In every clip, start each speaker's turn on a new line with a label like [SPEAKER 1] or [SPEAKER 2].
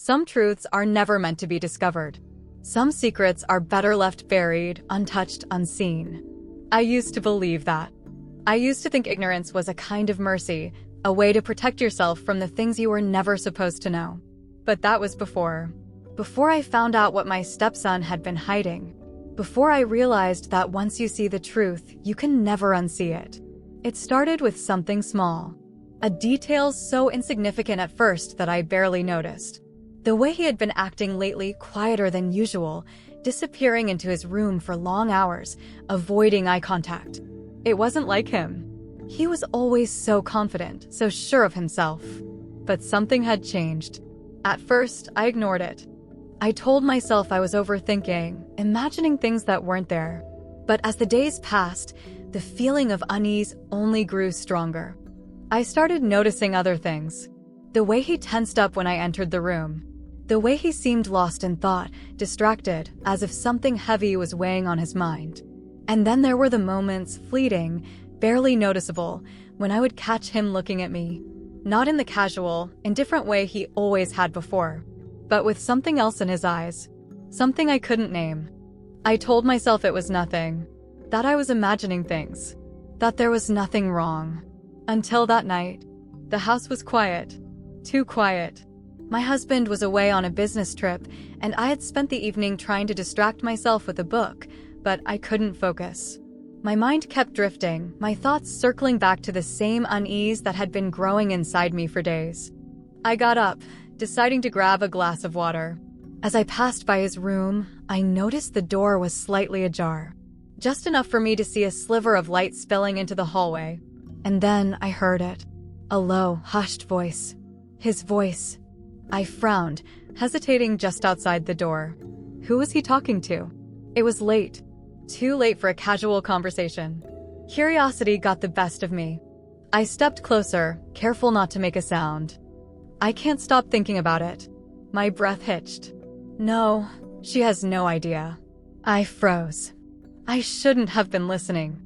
[SPEAKER 1] Some truths are never meant to be discovered. Some secrets are better left buried, untouched, unseen. I used to believe that. I used to think ignorance was a kind of mercy, a way to protect yourself from the things you were never supposed to know. But that was before I found out what my stepson had been hiding. Before I realized that once you see the truth, you can never unsee it. It started with something small. A detail so insignificant at first that I barely noticed. The way he had been acting lately, quieter than usual, disappearing into his room for long hours, avoiding eye contact. It wasn't like him. He was always so confident, so sure of himself. But something had changed. At first, I ignored it. I told myself I was overthinking, imagining things that weren't there. But as the days passed, the feeling of unease only grew stronger. I started noticing other things. The way he tensed up when I entered the room. The way he seemed lost in thought, distracted, as if something heavy was weighing on his mind. And then there were the moments, fleeting, barely noticeable, when I would catch him looking at me. Not in the casual, indifferent way he always had before, but with something else in his eyes. Something I couldn't name. I told myself it was nothing. That I was imagining things. That there was nothing wrong. Until that night. The house was quiet. Too quiet. My husband was away on a business trip, and I had spent the evening trying to distract myself with a book, but I couldn't focus. My mind kept drifting, my thoughts circling back to the same unease that had been growing inside me for days. I got up, deciding to grab a glass of water. As I passed by his room, I noticed the door was slightly ajar. Just enough for me to see a sliver of light spilling into the hallway. And then I heard it. A low, hushed voice. His voice. I frowned, hesitating just outside the door. Who was he talking to? It was late. Too late for a casual conversation. Curiosity got the best of me. I stepped closer, careful not to make a sound. I can't stop thinking about it. My breath hitched. No, she has no idea. I froze. I shouldn't have been listening.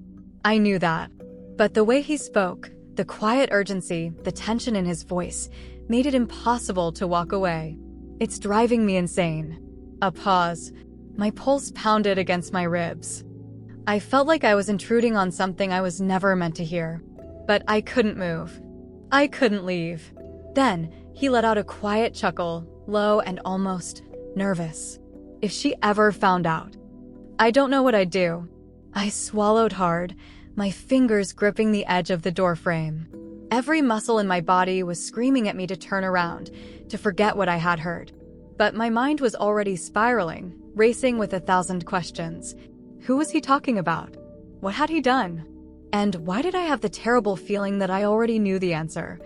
[SPEAKER 1] I knew that. But the way he spoke, the quiet urgency, the tension in his voice, made it impossible to walk away. It's driving me insane. A pause. My pulse pounded against my ribs. I felt like I was intruding on something I was never meant to hear. But I couldn't move. I couldn't leave. Then, he let out a quiet chuckle, low and almost nervous. If she ever found out. I don't know what I'd do. I swallowed hard, my fingers gripping the edge of the doorframe. Every muscle in my body was screaming at me to turn around, to forget what I had heard. But my mind was already spiraling, racing with 1,000 questions. Who was he talking about? What had he done? And why did I have the terrible feeling that I already knew the answer?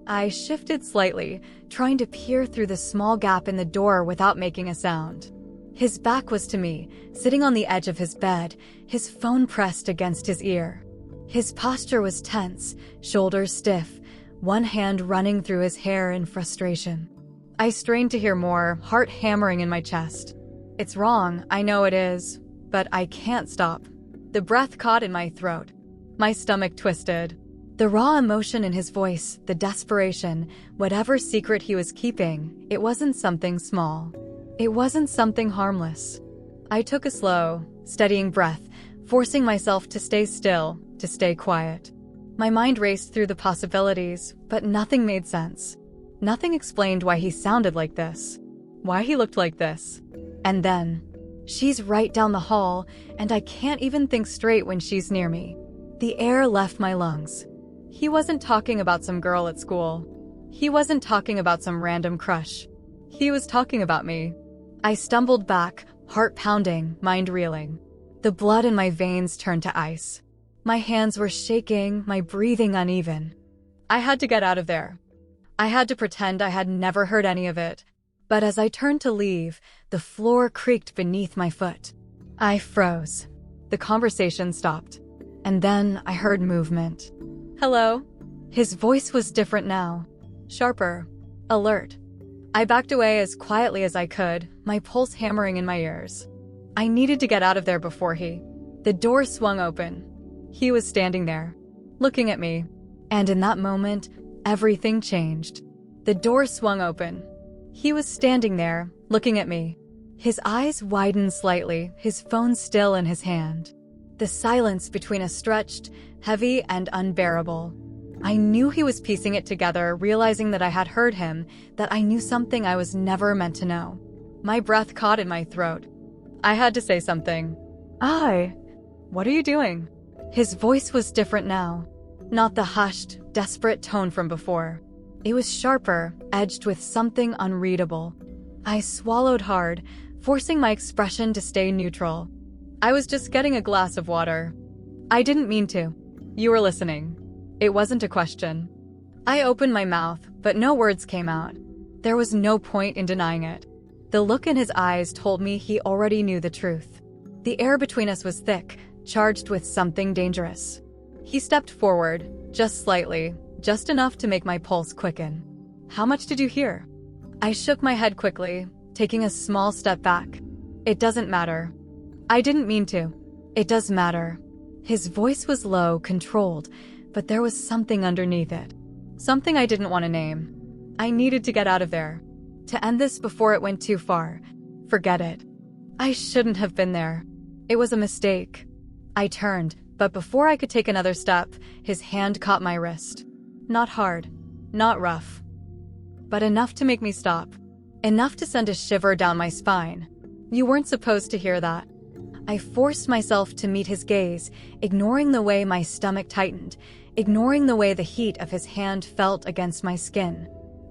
[SPEAKER 1] I shifted slightly, trying to peer through the small gap in the door without making a sound. His back was to me, sitting on the edge of his bed, his phone pressed against his ear. His posture was tense, shoulders stiff, one hand running through his hair in frustration. I strained to hear more, heart hammering in my chest. It's wrong, I know it is, but I can't stop. The breath caught in my throat. My stomach twisted. The raw emotion in his voice, the desperation, whatever secret he was keeping, it wasn't something small. It wasn't something harmless. I took a slow, steadying breath, forcing myself to stay still, to stay quiet. My mind raced through the possibilities, but nothing made sense. Nothing explained why he sounded like this, why he looked like this. And then, she's right down the hall, and I can't even think straight when she's near me. The air left my lungs. He wasn't talking about some girl at school. He wasn't talking about some random crush. He was talking about me. I stumbled back, heart pounding, mind reeling. The blood in my veins turned to ice. My hands were shaking, my breathing uneven. I had to get out of there. I had to pretend I had never heard any of it. But as I turned to leave, the floor creaked beneath my foot. I froze. The conversation stopped. And then I heard movement. Hello? His voice was different now. Sharper. Alert. I backed away as quietly as I could, my pulse hammering in my ears. I needed to get out of there before he... The door swung open. He was standing there, looking at me. And in that moment, everything changed. The door swung open. He was standing there, looking at me. His eyes widened slightly, his phone still in his hand. The silence between us stretched, heavy and unbearable. I knew he was piecing it together, realizing that I had heard him, that I knew something I was never meant to know. My breath caught in my throat. I had to say something. What are you doing? His voice was different now. Not the hushed, desperate tone from before. It was sharper, edged with something unreadable. I swallowed hard, forcing my expression to stay neutral. I was just getting a glass of water. I didn't mean to. You were listening. It wasn't a question. I opened my mouth, but no words came out. There was no point in denying it. The look in his eyes told me he already knew the truth. The air between us was thick, charged with something dangerous. He stepped forward, just slightly, just enough to make my pulse quicken. How much did you hear? I shook my head quickly, taking a small step back. It doesn't matter. I didn't mean to. It does matter. His voice was low, controlled, but there was something underneath it. Something I didn't want to name. I needed to get out of there. To end this before it went too far. Forget it. I shouldn't have been there. It was a mistake. I turned, but before I could take another step, his hand caught my wrist. Not hard, not rough, but enough to make me stop. Enough to send a shiver down my spine. You weren't supposed to hear that. I forced myself to meet his gaze, ignoring the way my stomach tightened, ignoring the way the heat of his hand felt against my skin.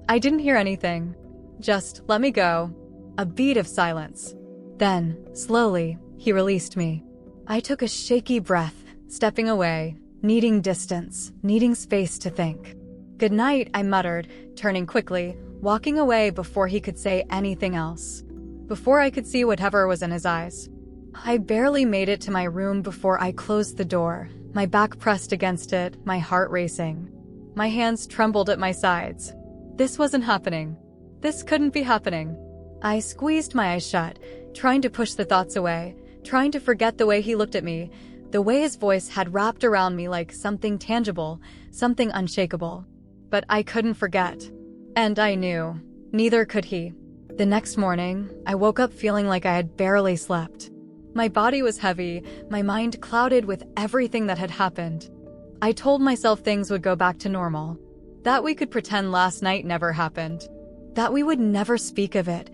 [SPEAKER 1] I didn't hear anything. Just, let me go. A beat of silence. Then, slowly, he released me. I took a shaky breath, stepping away, needing distance, needing space to think. Good night, I muttered, turning quickly, walking away before he could say anything else. Before I could see whatever was in his eyes. I barely made it to my room before I closed the door, my back pressed against it, my heart racing. My hands trembled at my sides. This wasn't happening. This couldn't be happening. I squeezed my eyes shut, trying to push the thoughts away, trying to forget the way he looked at me, the way his voice had wrapped around me like something tangible, something unshakable. But I couldn't forget. And I knew. Neither could he. The next morning, I woke up feeling like I had barely slept. My body was heavy, my mind clouded with everything that had happened. I told myself things would go back to normal. That we could pretend last night never happened. That we would never speak of it,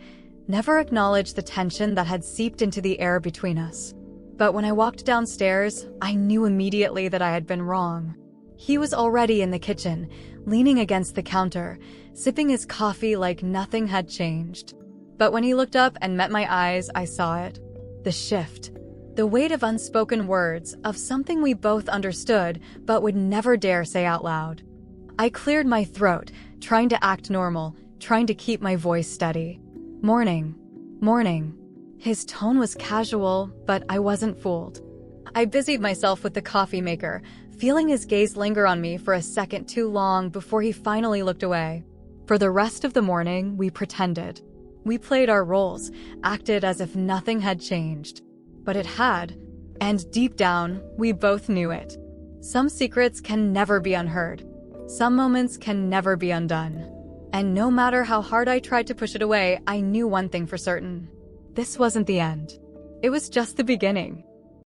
[SPEAKER 1] never acknowledge the tension that had seeped into the air between us. But when I walked downstairs, I knew immediately that I had been wrong. He was already in the kitchen, leaning against the counter, sipping his coffee like nothing had changed. But when he looked up and met my eyes, I saw it. The shift. The weight of unspoken words, of something we both understood but would never dare say out loud. I cleared my throat, trying to act normal, trying to keep my voice steady. Morning. Morning. His tone was casual, but I wasn't fooled. I busied myself with the coffee maker, feeling his gaze linger on me for a second too long before he finally looked away. For the rest of the morning, we pretended. We played our roles, acted as if nothing had changed. But it had. And deep down, we both knew it. Some secrets can never be unheard. Some moments can never be undone. And no matter how hard I tried to push it away, I knew one thing for certain. This wasn't the end. It was just the beginning.